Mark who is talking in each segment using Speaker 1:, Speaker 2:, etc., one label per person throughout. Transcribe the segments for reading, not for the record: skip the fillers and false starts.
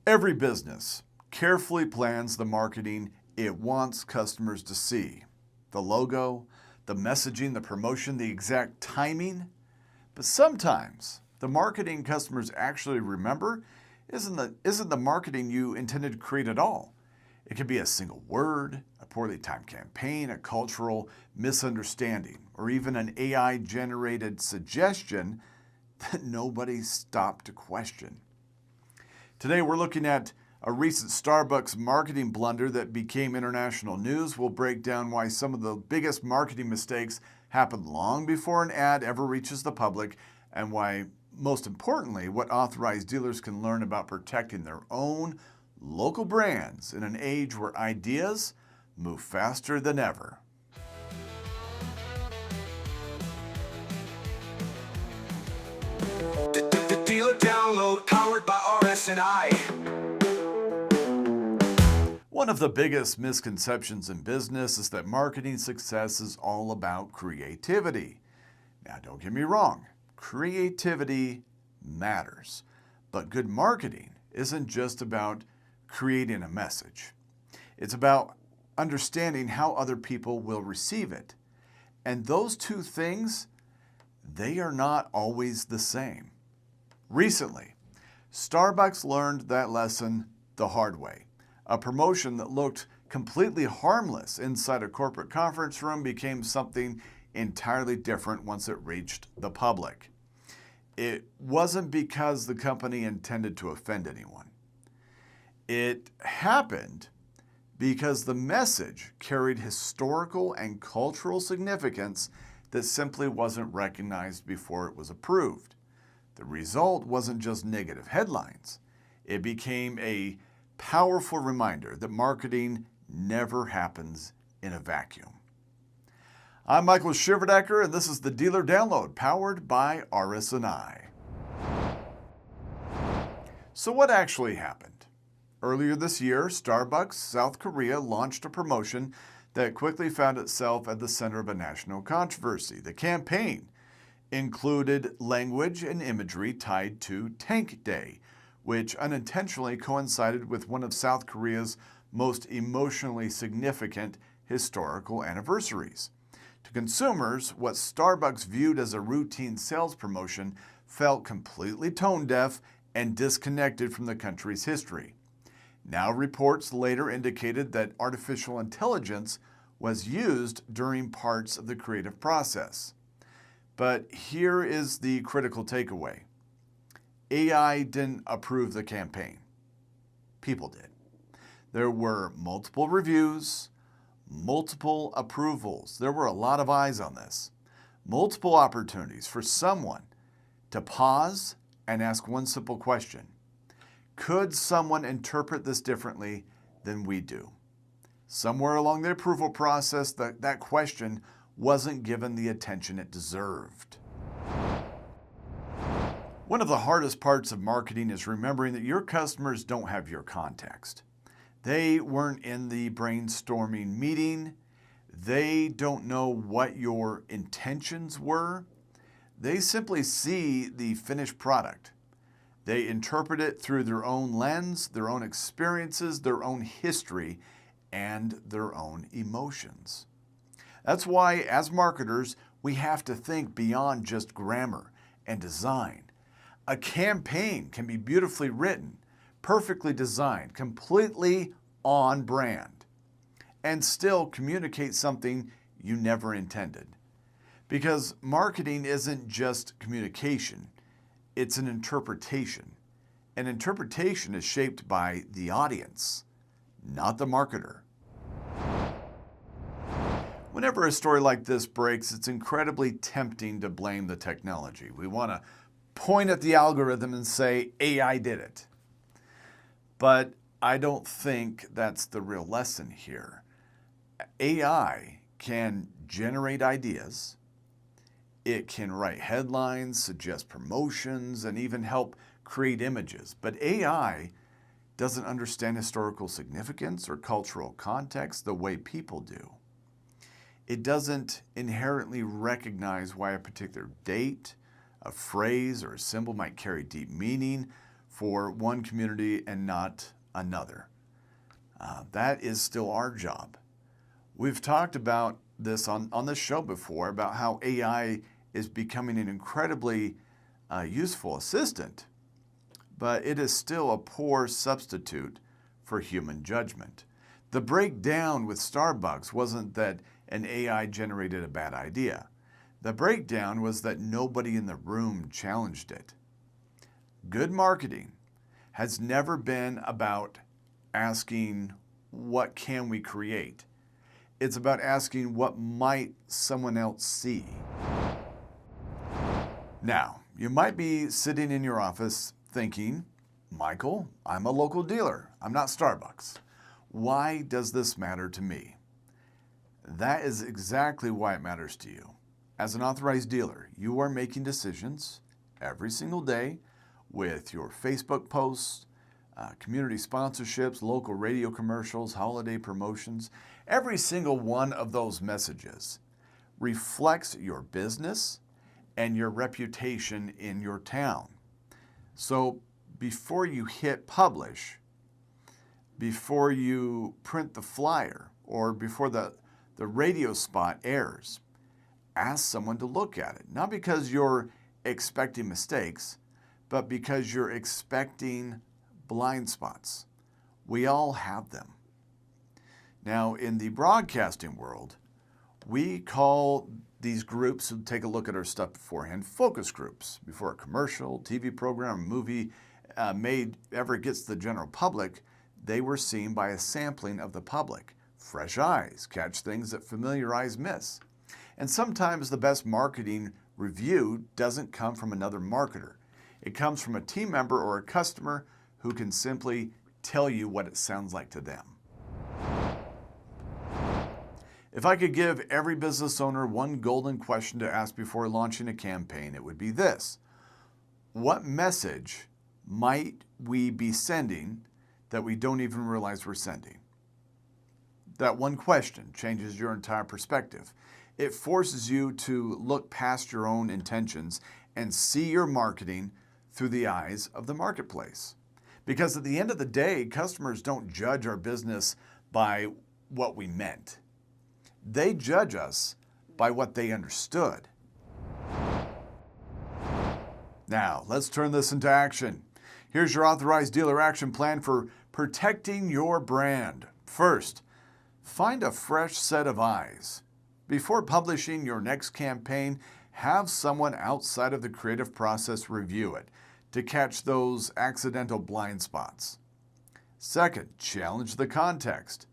Speaker 1: Every business carefully plans the marketing it wants customers to see. The logo, the messaging, the promotion, the exact timing. But sometimes the marketing customers actually remember isn't the marketing you intended to create at all. It could be a single word, a poorly timed campaign, a cultural misunderstanding, or even an AI-generated suggestion that nobody stopped to question. Today we're looking at a recent Starbucks marketing blunder that became international news. We'll break down why some of the biggest marketing mistakes happen long before an ad ever reaches the public, and why, most importantly, what authorized dealers can learn about protecting their own local brands in an age where ideas move faster than ever.
Speaker 2: The dealer download powered by RS&I.
Speaker 1: One of the biggest misconceptions in business is that marketing success is all about creativity. Now, don't get me wrong, creativity matters, but good marketing isn't just about creating a message. It's about understanding how other people will receive it. And those two things, they are not always the same. Recently, Starbucks learned that lesson the hard way. A promotion that looked completely harmless inside a corporate conference room became something entirely different once it reached the public. It wasn't because the company intended to offend anyone. It happened because the message carried historical and cultural significance that simply wasn't recognized before it was approved. The result wasn't just negative headlines. It became a powerful reminder that marketing never happens in a vacuum. I'm Michael Shiverdecker, and this is the Dealer Download, powered by RS&I. So what actually happened? Earlier this year, Starbucks South Korea launched a promotion that quickly found itself at the center of a national controversy. The campaign included language and imagery tied to Tank Day, which unintentionally coincided with one of South Korea's most emotionally significant historical anniversaries. To consumers, what Starbucks viewed as a routine sales promotion felt completely tone-deaf and disconnected from the country's history. Now, reports later indicated that artificial intelligence was used during parts of the creative process. But here is the critical takeaway. AI didn't approve the campaign. People did. There were multiple reviews, multiple approvals. There were a lot of eyes on this. Multiple opportunities for someone to pause and ask one simple question. Could someone interpret this differently than we do? Somewhere along the approval process, that question wasn't given the attention it deserved. One of the hardest parts of marketing is remembering that your customers don't have your context. They weren't in the brainstorming meeting. They don't know what your intentions were. They simply see the finished product. They interpret it through their own lens, their own experiences, their own history, and their own emotions. That's why, as marketers, we have to think beyond just grammar and design. A campaign can be beautifully written, perfectly designed, completely on brand, and still communicate something you never intended. Because marketing isn't just communication, it's an interpretation. And interpretation is shaped by the audience, not the marketer. Whenever a story like this breaks, it's incredibly tempting to blame the technology. We want to point at the algorithm and say, AI did it. But I don't think that's the real lesson here. AI can generate ideas. It can write headlines, suggest promotions, and even help create images. But AI doesn't understand historical significance or cultural context the way people do. It doesn't inherently recognize why a particular date, a phrase, or a symbol might carry deep meaning for one community and not another. That is still our job. We've talked about this on this show before, about how AI is becoming an incredibly useful assistant, but it is still a poor substitute for human judgment. The breakdown with Starbucks wasn't that an AI generated a bad idea. The breakdown was that nobody in the room challenged it. Good marketing has never been about asking, what can we create? It's about asking, what might someone else see? Now, you might be sitting in your office thinking, Michael, I'm a local dealer. I'm not Starbucks. Why does this matter to me? That is exactly why it matters to you. As an authorized dealer, you are making decisions every single day with your Facebook posts, community sponsorships, local radio commercials, holiday promotions. Every single one of those messages reflects your business and your reputation in your town. So before you hit publish, before you print the flyer, or before the radio spot airs, ask someone to look at it. Not because you're expecting mistakes, but because you're expecting blind spots. We all have them. Now, in the broadcasting world, we call these groups who take a look at our stuff beforehand focus groups. Before a commercial, TV program, movie ever gets to the general public, they were seen by a sampling of the public. Fresh eyes catch things that familiar eyes miss. And sometimes the best marketing review doesn't come from another marketer. It comes from a team member or a customer who can simply tell you what it sounds like to them. If I could give every business owner one golden question to ask before launching a campaign, it would be this: what message might we be sending that we don't even realize we're sending? That one question changes your entire perspective. It forces you to look past your own intentions and see your marketing through the eyes of the marketplace. Because at the end of the day, customers don't judge our business by what we meant. They judge us by what they understood. Now, let's turn this into action. Here's your authorized dealer action plan for protecting your brand. First, find a fresh set of eyes. Before publishing your next campaign, have someone outside of the creative process review it to catch those accidental blind spots. Second, challenge the context.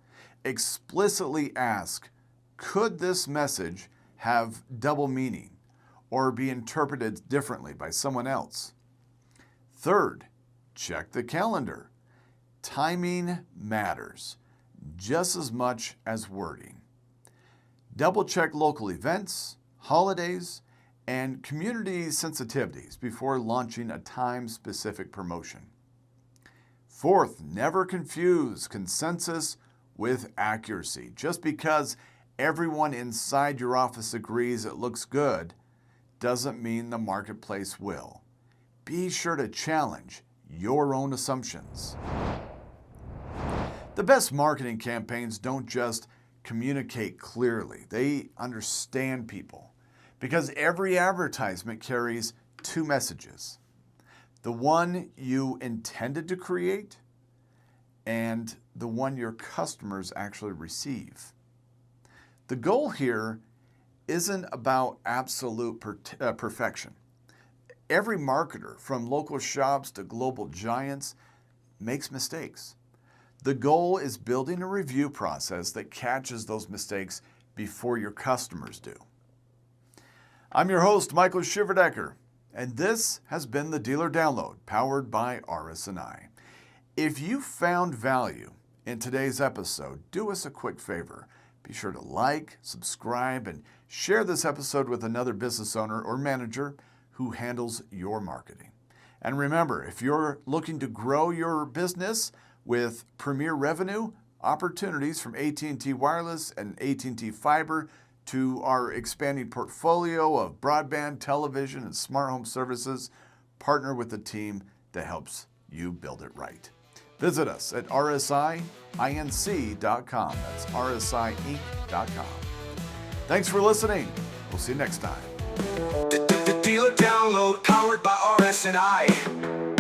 Speaker 1: Explicitly ask, could this message have double meaning or be interpreted differently by someone else? Third, check the calendar. Timing matters just as much as wording. Double-check local events, holidays, and community sensitivities before launching a time-specific promotion. Fourth, never confuse consensus with accuracy. Just because everyone inside your office agrees it looks good doesn't mean the marketplace will. Be sure to challenge your own assumptions. The best marketing campaigns don't just communicate clearly. They understand people, because every advertisement carries two messages: the one you intended to create and the one your customers actually receive. The goal here isn't about absolute perfection. Every marketer, from local shops to global giants, makes mistakes. The goal is building a review process that catches those mistakes before your customers do. I'm your host, Michael Shiverdecker, and this has been the Dealer Download, powered by RS&I. If you found value in today's episode, do us a quick favor. Be sure to like, subscribe, and share this episode with another business owner or manager who handles your marketing. And remember, if you're looking to grow your business with premier revenue opportunities from AT&T Wireless and AT&T Fiber to our expanding portfolio of broadband, television, and smart home services, partner with the team that helps you build it right. Visit us at rsinc.com. That's rsinc.com. Thanks for listening. We'll see you next time.
Speaker 2: The dealer download powered by RS&I.